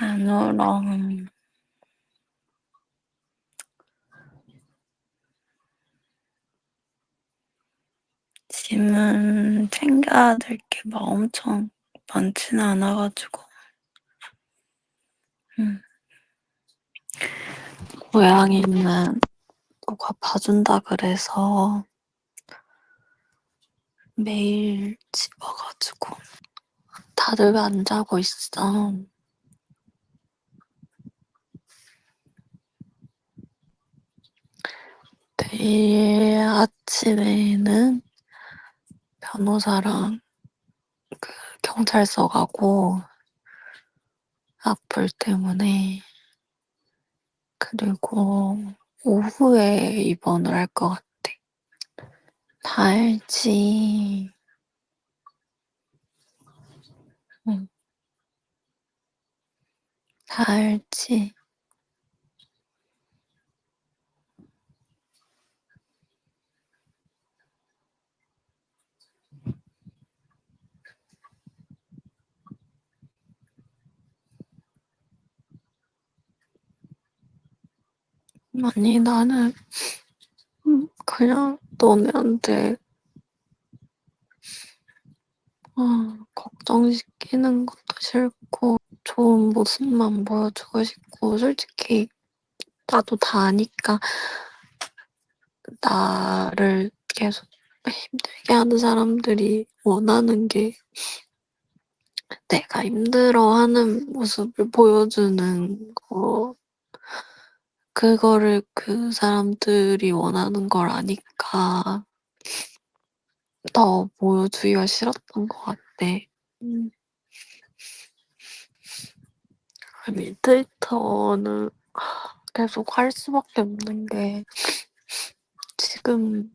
안으랑 짐은 챙겨야 될 게 막 엄청 많지는 않아 가지고. 음. 고양이는 누가 봐 준다 그래서 매일 집어 가지고 다들 왜 안 자고 있어? 내일 아침에는 변호사랑 그 경찰서 가고 악플 때문에. 그리고 오후에 입원을 할 것 같아. 다 알지. 응. 다 알지. 아니 나는 그냥 너네한테 걱정시키는 것도 싫고 좋은 모습만 보여주고 싶고, 솔직히 나도 다 아니까 나를 계속 힘들게 하는 사람들이 원하는 게 내가 힘들어하는 모습을 보여주는 거, 그거를 그 사람들이 원하는 걸 아니까 더 보여주기가 싫었던 것 같아. 음. 아니 트위터는 계속 할 수밖에 없는 게, 지금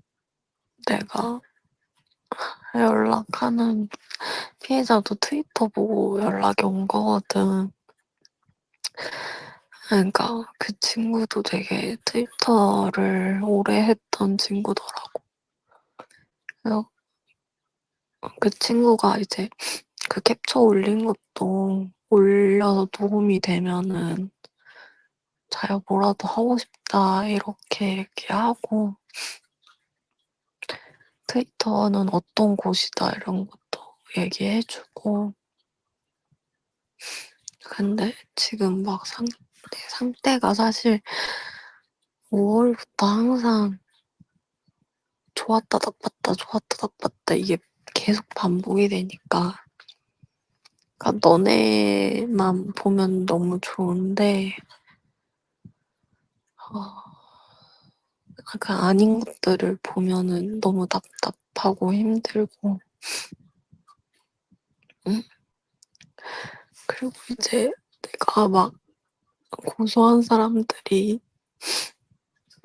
내가 연락하는 피해자도 트위터 보고 연락이 온 거거든. 그러니까 그 친구도 되게 트위터를 오래 했던 친구더라고. 그래서 그 친구가 이제 그 캡처 올린 것도 올려서 도움이 되면은 자기가 뭐라도 하고 싶다 이렇게 얘기하고, 트위터는 어떤 곳이다 이런 것도 얘기해 주고. 근데 지금 막 내 상태가 사실 5 월부터 항상 좋았다 나빴다 좋았다 나빴다 이게 계속 반복이 되니까. 그러니까 너네만 보면 너무 좋은데 그 아닌 것들을 보면은 너무 답답하고 힘들고. 응? 그리고 이제 내가 막 고소한 사람들이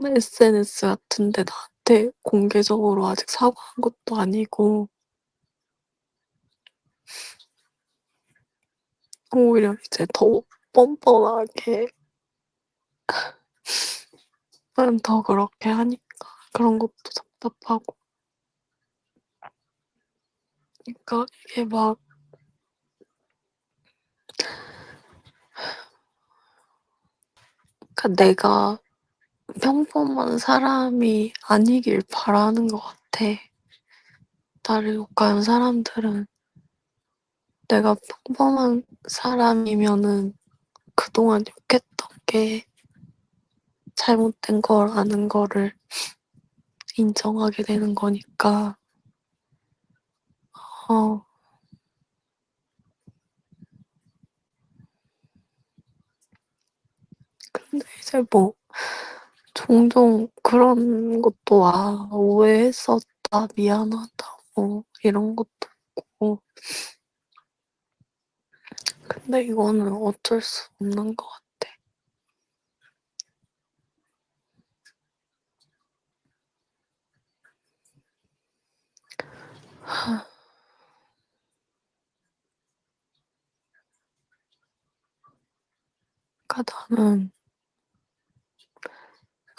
SNS 같은 데 나한테 공개적으로 아직 사과한 것도 아니고, 오히려 이제 더 뻔뻔하게 난 더 그렇게 하니까 그런 것도 답답하고. 그러니까 이게 막 그러니까 내가 평범한 사람이 아니길 바라는 것 같아. 나를 욕하는 사람들은 내가 평범한 사람이면은 그동안 욕했던 게 잘못된 거라는 거를 인정하게 되는 거니까. 어 근데 이제 뭐 종종 그런 것도 와. 오해했었다. 미안하다고. 이런 것도 있고. 근데 이거는 어쩔 수 없는 것 같아. 그러니까 나는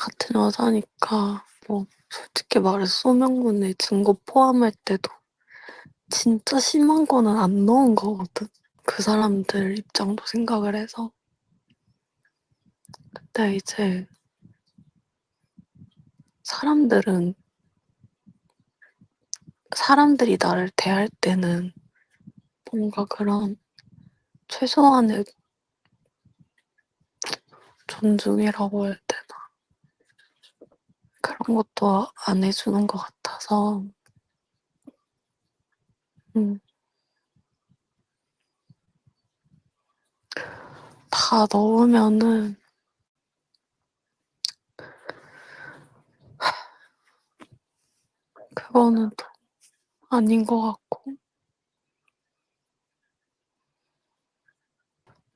같은 여자니까 뭐 솔직히 말해서 소명문에 증거 포함할 때도 진짜 심한 거는 안 넣은 거거든. 그 사람들 입장도 생각을 해서. 근데 이제 사람들은 사람들이 나를 대할 때는 뭔가 그런 최소한의 존중이라고 해야 되나? 그런 것도 안 해주는 것 같아서, 음, 다 넣으면은 그거는 또 아닌 것 같고,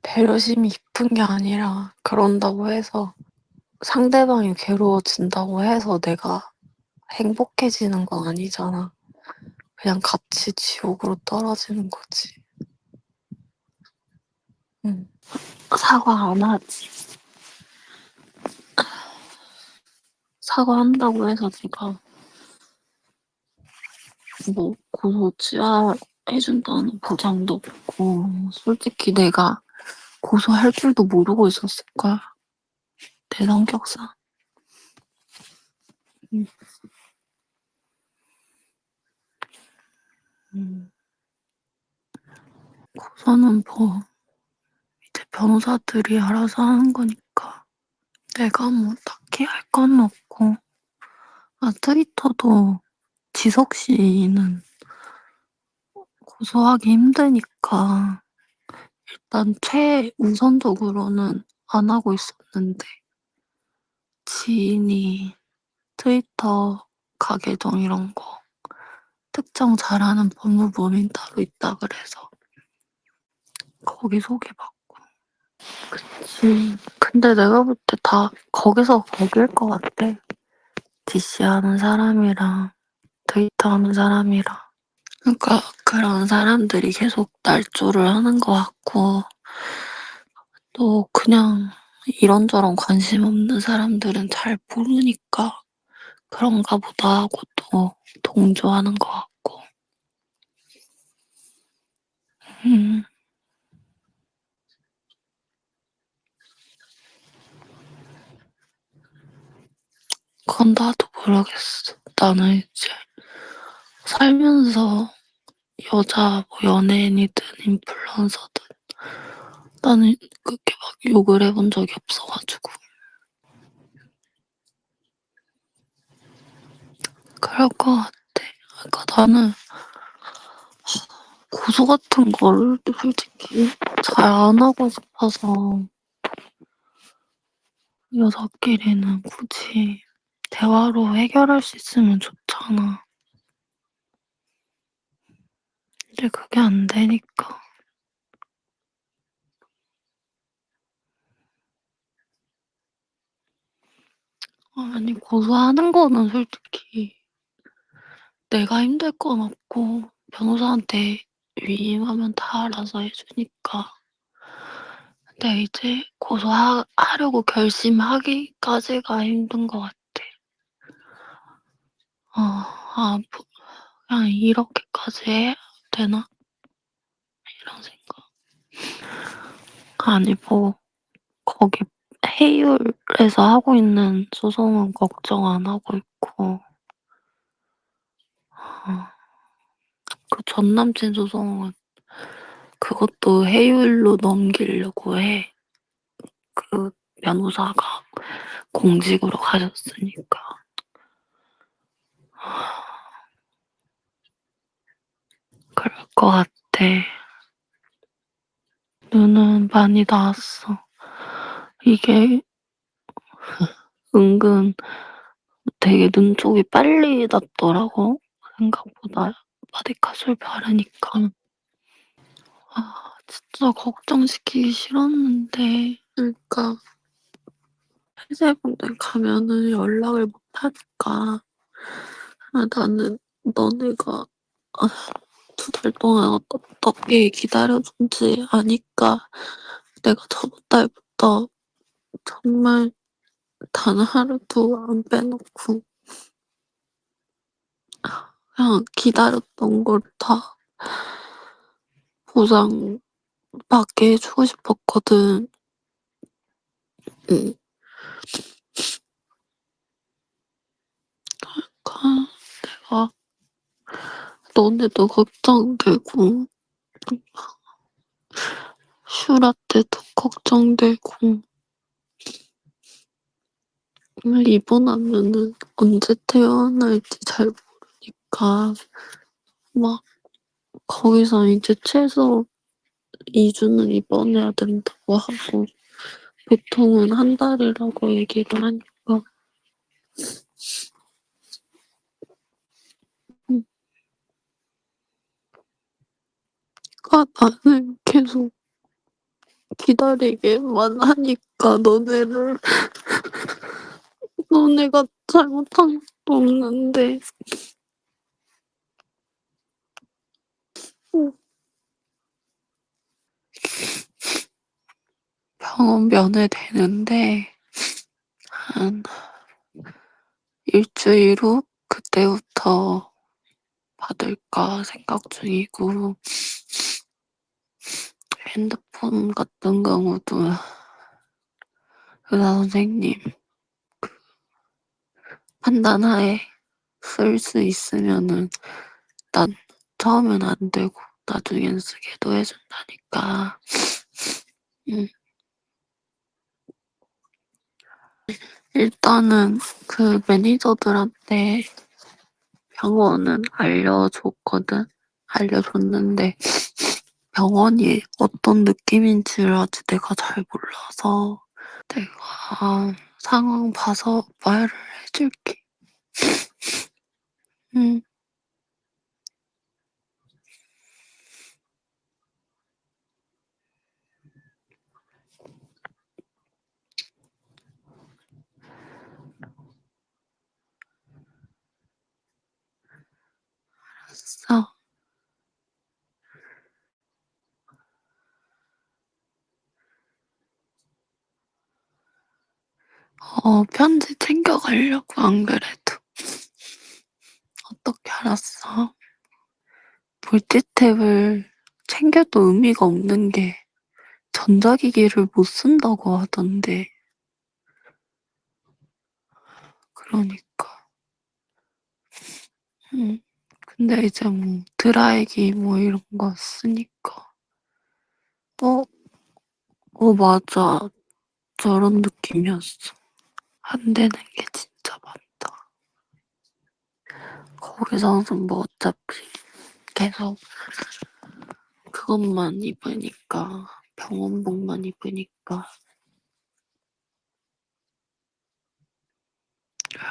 배려심이 깊은 게 아니라 그런다고 해서 상대방이 괴로워진다고 해서 내가 행복해지는 건 아니잖아. 그냥 같이 지옥으로 떨어지는 거지. 응. 사과 안 하지. 사과한다고 해서 내가 뭐 고소 취하해준다는 보장도 없고, 솔직히 내가 고소할 줄도 모르고 있었을 거야. 내 성격상. 음, 음. 고소는 뭐 이제 변호사들이 알아서 하는 거니까 내가 뭐 딱히 할 건 없고. 아, 트위터도 지석 씨는 고소하기 힘드니까 일단 최우선적으로는 안 하고 있었는데 지인이 트위터 가계정 이런 거 특정 잘하는 법무법인 따로 있다 그래서 거기 소개받고. 근데 내가 볼 때 다 거기서 거길 것 같아. DC 하는 사람이랑 트위터 하는 사람이랑. 그러니까 그런 사람들이 계속 날조를 하는 것 같고, 또 그냥 이런저런 관심 없는 사람들은 잘 모르니까 그런가 보다 하고 또 동조하는 것 같고. 음, 그건 나도 모르겠어. 나는 이제 살면서 여자 뭐 연예인이든 인플루언서든 나는 그렇게 막 욕을 해본 적이 없어가지고. 그럴 것 같아. 그러니까 나는 고소 같은 걸 솔직히 잘 안 하고 싶어서 여자끼리는 굳이 대화로 해결할 수 있으면 좋잖아. 근데 그게 안 되니까. 아니, 고소하는 거는 솔직히 내가 힘들 건 없고 변호사한테 위임하면 다 알아서 해주니까. 근데 이제 고소하려고 결심하기까지가 힘든 것 같아. 뭐, 그냥 이렇게까지 해야 되나? 이런 생각. 아니, 뭐, 거기 해율에서 하고 있는 소송은 걱정 안 하고 있고, 그 전 남친 소송은 그것도 해율로 넘기려고 해. 그 변호사가 공직으로 가셨으니까. 그럴 것 같아. 눈은 많이 나왔어. 이게 은근 되게 눈 쪽이 빨리 났더라고. 생각보다 바디카솔 바르니까. 진짜 걱정시키기 싫었는데. 그러니까 회사분들 가면은 연락을 못 하니까. 나는 너네가 아, 2달 동안 어떻게 기다려준지 아니까 내가 저번 달부터 정말 단 하루도 안 빼놓고 그냥 기다렸던 걸 다 보상받게 해주고 싶었거든. 응. 그러니까 내가 너네도 걱정되고 슈라 때도 걱정되고 입원하면은 언제 태어날지 잘 모르니까 막 거기서 이제 최소 2주는 입원해야 된다고 하고 보통은 한 달이라고 얘기를 하니까 나는 계속 기다리게만 하니까 너네가 잘못한 것도 없는데 병원 면회되는데 한 일주일 후 그때부터 받을까 생각 중이고 핸드폰 같은 경우도 의사 선생님 판단하에 쓸 수 있으면은 난 처음엔 안 되고 나중엔 쓰게도 해준다니까. 응. 일단은 그 매니저들한테 병원은 알려줬거든. 알려줬는데 병원이 어떤 느낌인지를 아직 내가 잘 몰라서 내가 상황 봐서 말을 해줄게. 응. 알았어. 편지 챙겨가려고 안 그래도. 어떻게 알았어? 물티탭을 챙겨도 의미가 없는 게 전자기기를 못 쓴다고 하던데. 그러니까. 응. 근데 이제 뭐 드라이기 뭐 이런 거 쓰니까. 어, 맞아. 저런 느낌이었어. 안 되는 게 진짜 많다. 거기서는 뭐 어차피 계속 그것만 입으니까, 병원복만 입으니까.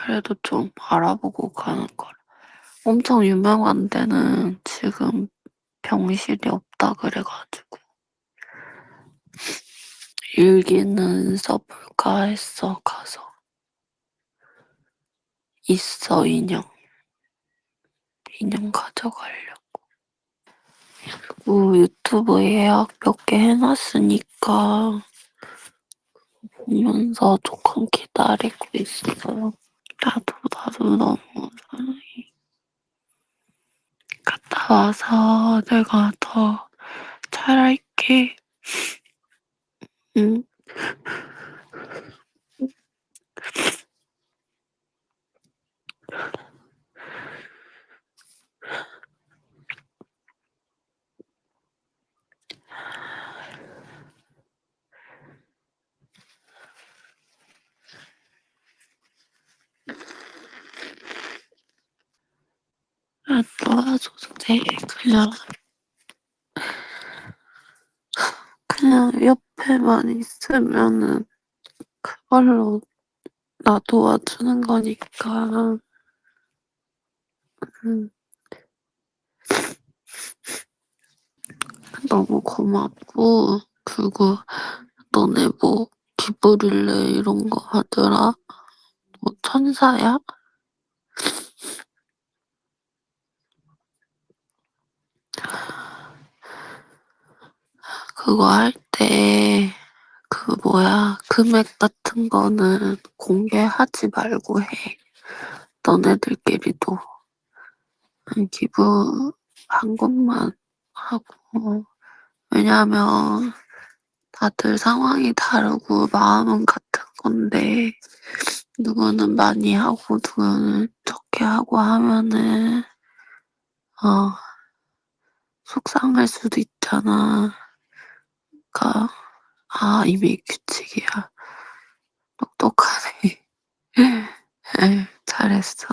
그래도 좀 알아보고 가는 거라. 엄청 유명한 데는 지금 병실이 없다 그래가지고 일기는 써볼까 했어. 가서 있어. 인형 가져가려고. 유튜브 예약 몇 개 해놨으니까 보면서 조금 기다리고 있어. 나도 너무 갔다 와서 내가 더 잘할게. 응. 안 도와줘도 돼. 그냥 옆에만 있으면은 그걸로 나 도와주는 거니까. 응. 너무 고맙고, 그리고 너네 뭐 기브릴레 이런 거 하더라? 뭐 천사야? 그거 할 때 그 뭐야, 금액 같은 거는 공개하지 말고 해. 너네들끼리도. 기부한 것만 하고. 왜냐면 다들 상황이 다르고 마음은 같은 건데, 누구는 많이 하고 누구는 적게 하고 하면은, 어, 속상할 수도 있잖아. 그니까, 아, 이미 규칙이야. 똑똑하네. 잘했어.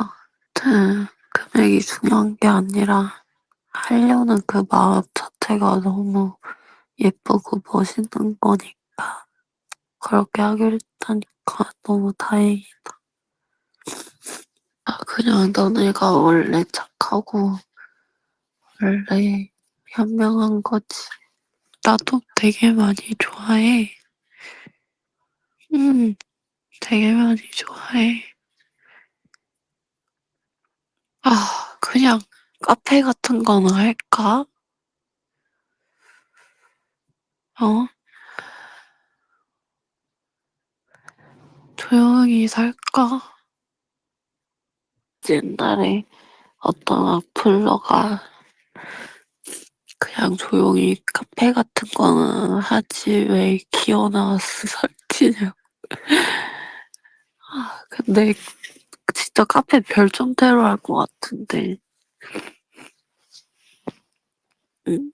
금액이 중요한 게 아니라 하려는 그 마음 자체가 너무 예쁘고 멋있는 거니까 그렇게 하기로 했다니까 너무 다행이다. 아, 그냥 너네가 원래 착하고 원래 현명한 거지. 나도 되게 많이 좋아해. 되게 많이 좋아해. 아, 그냥 카페 같은 거나 할까? 어? 조용히 살까? 옛날에 어떤 악플러가 그냥 조용히 카페 같은 거는 하지 왜 기어나와서 설치냐고. 아, 근데 진짜 카페 별종대로 할 것 같은데. 응?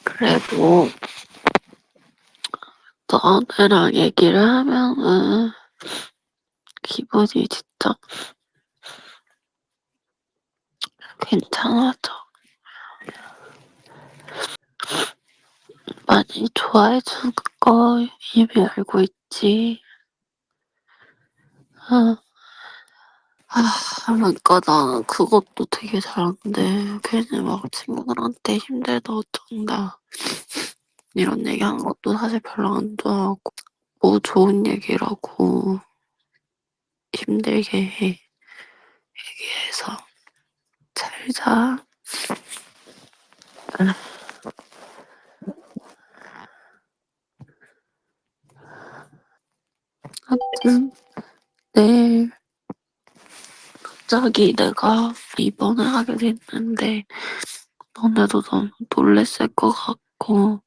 그래도 너네랑 얘기를 하면은 기분이 진짜 괜찮아져. 많이 좋아해 주는 거 이미 알고 있지. 아, 그러니까 나 그것도 되게 잘하는데 괜히 막 친구들한테 힘들다 어쩐다 이런 얘기하는 것도 사실 별로 안 좋아하고 뭐 좋은 얘기라고 힘들게 해 얘기해서 잘 자. 하여튼 내일 갑자기 내가 입원을 하게 됐는데 너네도 너무 놀랬을 것 같고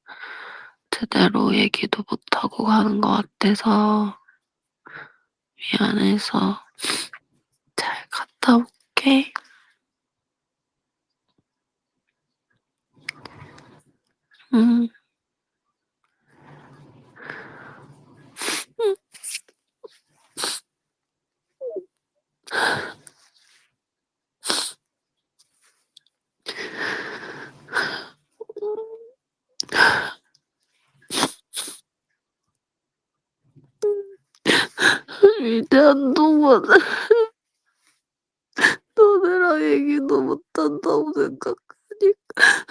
제대로 얘기도 못하고 가는 것 같아서 미안해서 잘 갔다 올게. 응. 위대한 동안 너네랑 얘기도 못한다고 생각하니까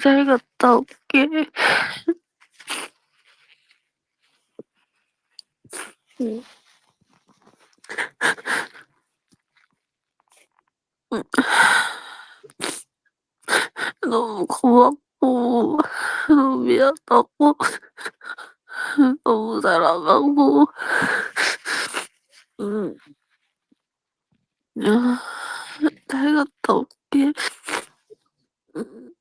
잘 갔다 올게. 너무 고맙고 너무 미안하고 너무 사랑하고 아, 내가 더 웃기 음,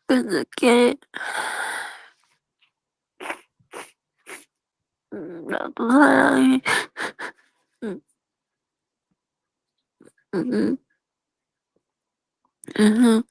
그저께 나도 사랑해. 음, 음, 음.